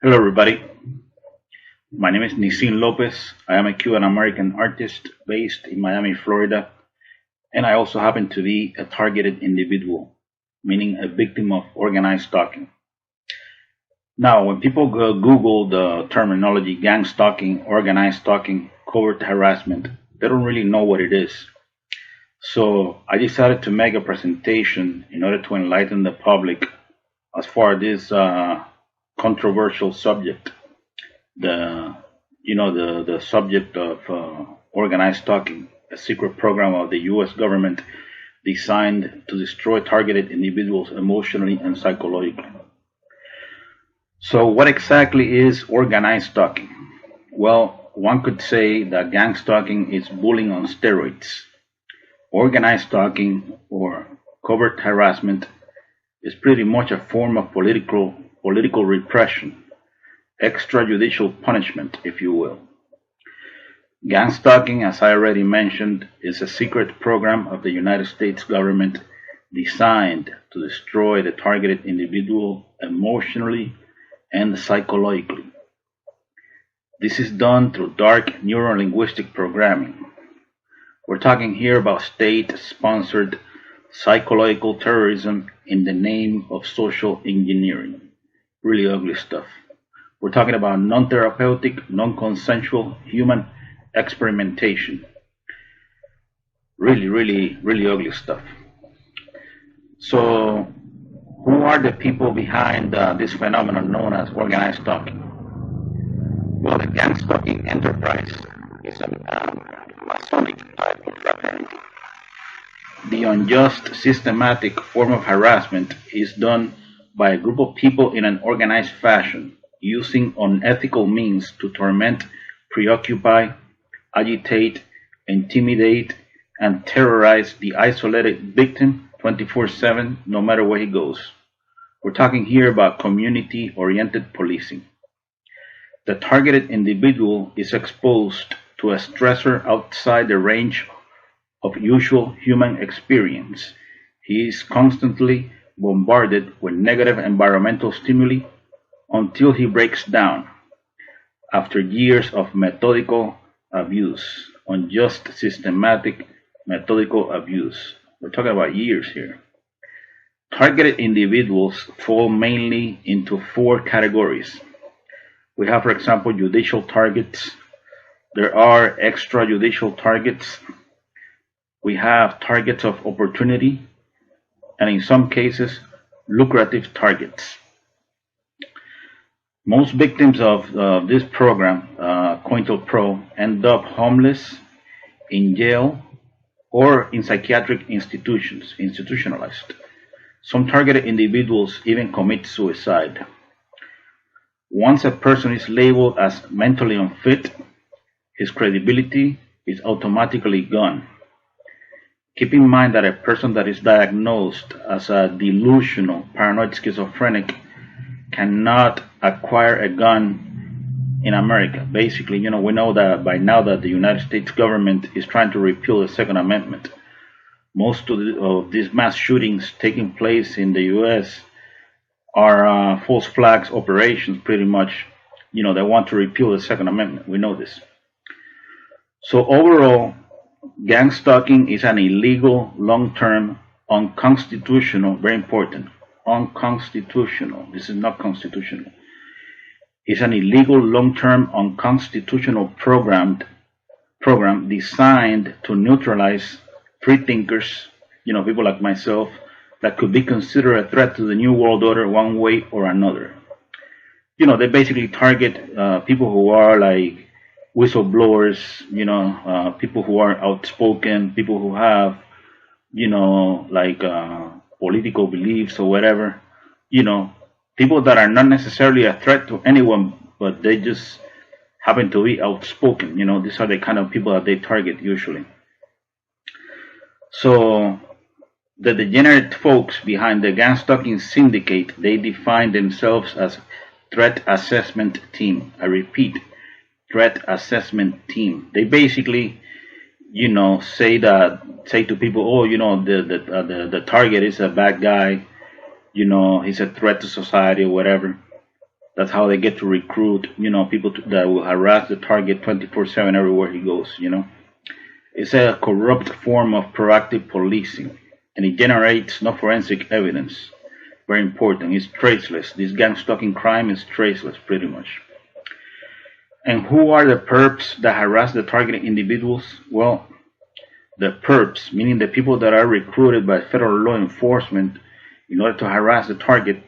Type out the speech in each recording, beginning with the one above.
Hello, everybody. My name is Nisin Lopez. I am a Cuban American artist based in Miami, Florida, and I also happen to be a targeted individual, meaning a victim of organized stalking. Now, when people Google the terminology gang stalking, organized stalking, covert harassment, they don't really know what it is. So I decided to make a presentation in order to enlighten the public as far as this controversial subject, the the subject of organized stalking, a secret program of the U.S. government designed to destroy targeted individuals emotionally and psychologically. So, what exactly is organized stalking? Well, one could say that gang stalking is bullying on steroids. Organized stalking or covert harassment is pretty much a form of political repression, extrajudicial punishment, if you will. Gang stalking, as I already mentioned, is a secret program of the United States government designed to destroy the targeted individual emotionally and psychologically. This is done through dark neurolinguistic programming. We're talking here about state sponsored psychological terrorism in the name of social engineering. Really ugly stuff. We're talking about non therapeutic, non consensual human experimentation. Really ugly stuff. So, who are the people behind this phenomenon known as organized stalking? Well, the gang stalking enterprise is a Masonic type of fraternity. The unjust, systematic form of harassment is done by a group of people in an organized fashion, using unethical means to torment, preoccupy, agitate, intimidate, and terrorize the isolated victim 24/7, no matter where he goes. We're talking here about community oriented policing. The targeted individual is exposed to a stressor outside the range of usual human experience. He is constantly bombarded with negative environmental stimuli until he breaks down after years of methodical abuse, unjust, systematic, methodical abuse. We're talking about years here. Targeted individuals fall mainly into four categories. We have, for example, judicial targets. There are extrajudicial targets. We have targets of opportunity, and in some cases, lucrative targets. Most victims of this program, COINTELPRO, end up homeless, in jail, or in psychiatric institutions, institutionalized. Some targeted individuals even commit suicide. Once a person is labeled as mentally unfit, his credibility is automatically gone. Keep in mind that a person that is diagnosed as a delusional paranoid schizophrenic cannot acquire a gun in America. Basically, we know that by now that the United States government is trying to repeal the Second Amendment. Most of these mass shootings taking place in the U.S. are false flags operations, pretty much. They want to repeal the Second Amendment. We know this. So overall, gang stalking is an illegal, long-term, unconstitutional, very important, unconstitutional. This is not constitutional. It's an illegal, long-term, unconstitutional program designed to neutralize free thinkers, people like myself, that could be considered a threat to the New World Order one way or another. They basically target people who are like whistleblowers, people who are outspoken, people who have, political beliefs or whatever, people that are not necessarily a threat to anyone, but they just happen to be outspoken. These are the kind of people that they target usually. So the degenerate folks behind the gang stalking syndicate, they define themselves as threat assessment team. I repeat, threat assessment team. They basically, say to people, oh, the target is a bad guy, he's a threat to society or whatever. That's how they get to recruit, people that will harass the target 24/7 everywhere he goes. It's a corrupt form of proactive policing, and it generates no forensic evidence. Very important. It's traceless. This gang stalking crime is traceless, pretty much. And who are the perps that harass the targeted individuals? Well, the perps, meaning the people that are recruited by federal law enforcement in order to harass the target,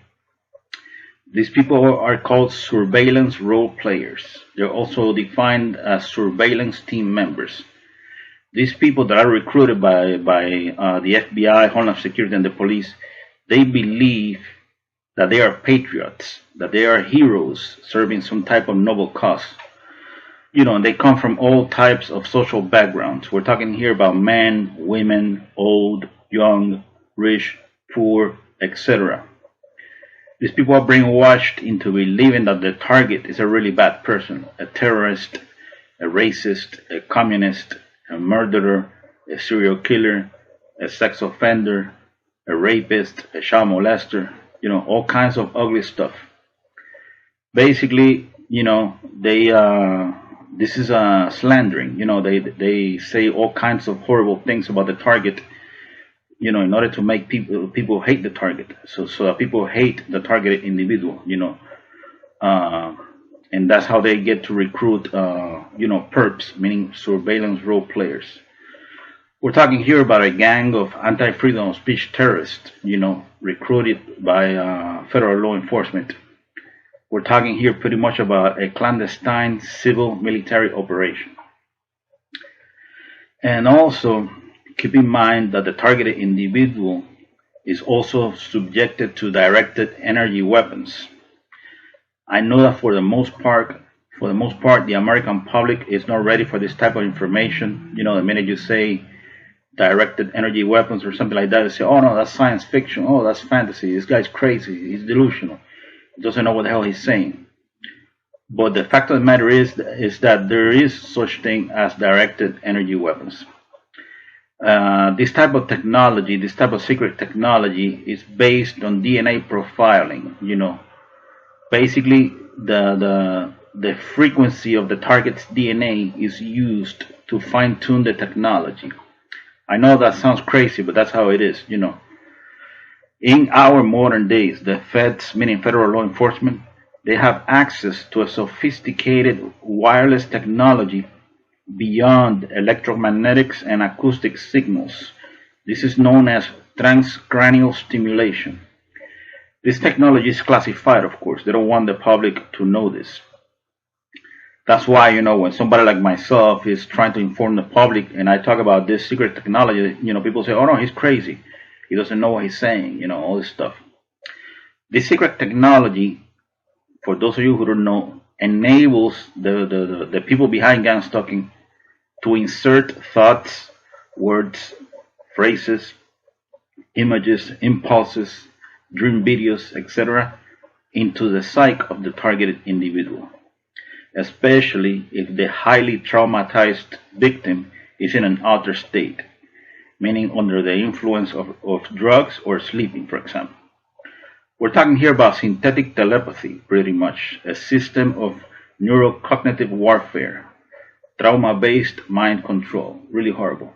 these people are called surveillance role players. They're also defined as surveillance team members. These people that are recruited by the FBI, Homeland Security, and the police, they believe that they are patriots, that they are heroes serving some type of noble cause. And they come from all types of social backgrounds. We're talking here about men, women, old, young, rich, poor, etc. These people are brainwashed into believing that the target is a really bad person, a terrorist, a racist, a communist, a murderer, a serial killer, a sex offender, a rapist, a child molester, all kinds of ugly stuff. Basically, this is slandering. They say all kinds of horrible things about the target, in order to make people hate the target. So that people hate the targeted individual, and that's how they get to recruit, perps, meaning surveillance role players. We're talking here about a gang of anti-freedom of speech terrorists, recruited by federal law enforcement. We're talking here pretty much about a clandestine civil military operation. And also, keep in mind that the targeted individual is also subjected to directed energy weapons. I know that for the most part, the American public is not ready for this type of information. The minute you say directed energy weapons or something like that, they say, "Oh no, that's science fiction. Oh, that's fantasy. This guy's crazy. He's delusional. He doesn't know what the hell he's saying." But the fact of the matter is that there is such thing as directed energy weapons. This type of technology, this type of secret technology, is based on DNA profiling. Basically, the frequency of the target's DNA is used to fine-tune the technology. I know that sounds crazy, but that's how it is. In our modern days, the feds, meaning federal law enforcement, they have access to a sophisticated wireless technology beyond electromagnetics and acoustic signals. This is known as transcranial stimulation. This technology is classified, of course. They don't want the public to know this. That's why, when somebody like myself is trying to inform the public and I talk about this secret technology, people say, "Oh no, he's crazy. He doesn't know what he's saying," all this stuff. This secret technology, for those of you who don't know, enables the people behind gang stalking to insert thoughts, words, phrases, images, impulses, dream videos, etc., into the psyche of the targeted individual, especially if the highly traumatized victim is in an altered state, meaning under the influence of drugs or sleeping, for example. We're talking here about synthetic telepathy, pretty much, a system of neurocognitive warfare, trauma-based mind control, really horrible.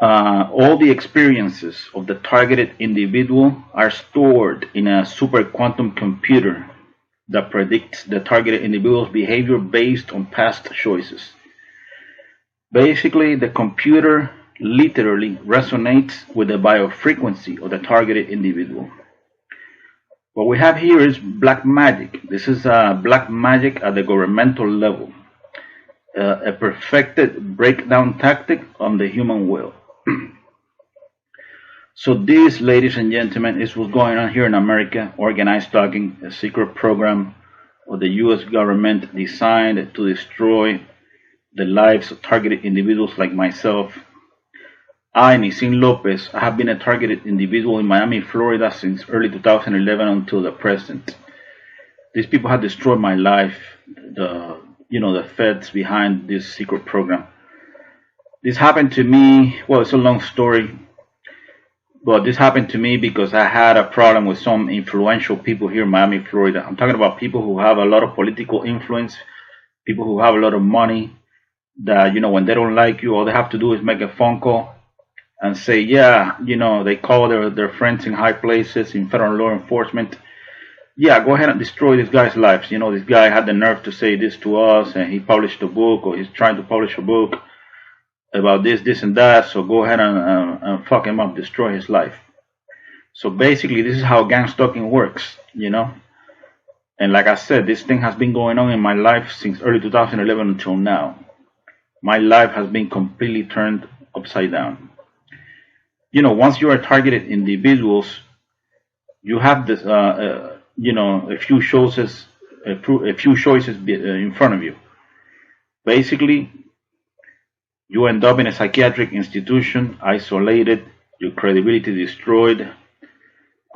All the experiences of the targeted individual are stored in a super quantum computer that predicts the targeted individual's behavior based on past choices. Basically, the computer literally resonates with the biofrequency of the targeted individual. What we have here is black magic. This is black magic at the governmental level, a perfected breakdown tactic on the human will. So this, ladies and gentlemen, is what's going on here in America. Organized stalking, a secret program of the U.S. government designed to destroy the lives of targeted individuals like myself. I, Nisin Lopez, have been a targeted individual in Miami, Florida since early 2011 until the present. These people have destroyed my life, the feds behind this secret program. This happened to me, well, it's a long story, But this happened to me because I had a problem with some influential people here in Miami, Florida. I'm talking about people who have a lot of political influence, people who have a lot of money, that, when they don't like you, all they have to do is make a phone call and say, yeah, they call their friends in high places, in federal law enforcement. Yeah, go ahead and destroy this guy's lives. This guy had the nerve to say this to us, and he published a book, or he's trying to publish a book about this, and that. So go ahead and fuck him up, destroy his life. So basically, this is how gang stalking works. And like I said, this thing has been going on in my life since early 2011 until now. My life has been completely turned upside down. Once you are targeted individuals, you have this, a few choices, in front of you. Basically, you end up in a psychiatric institution, isolated, your credibility destroyed.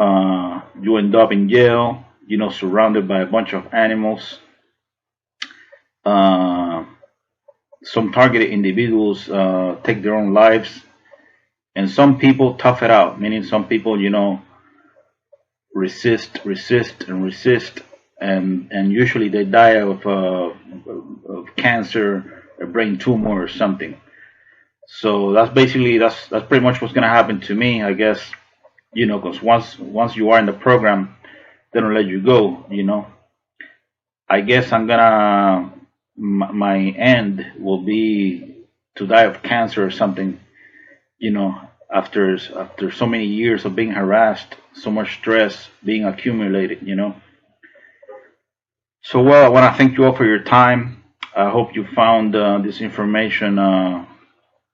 You end up in jail, surrounded by a bunch of animals. Some targeted individuals take their own lives, and some people tough it out, meaning some people, resist, and usually they die of cancer, a brain tumor, or something. So that's pretty much what's gonna happen to me, I guess. Because once you are in the program, they don't let you go. I guess my end will be to die of cancer or something. After so many years of being harassed, so much stress being accumulated. So, well, I want to thank you all for your time. I hope you found this information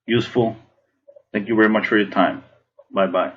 useful. Thank you very much for your time. Bye bye.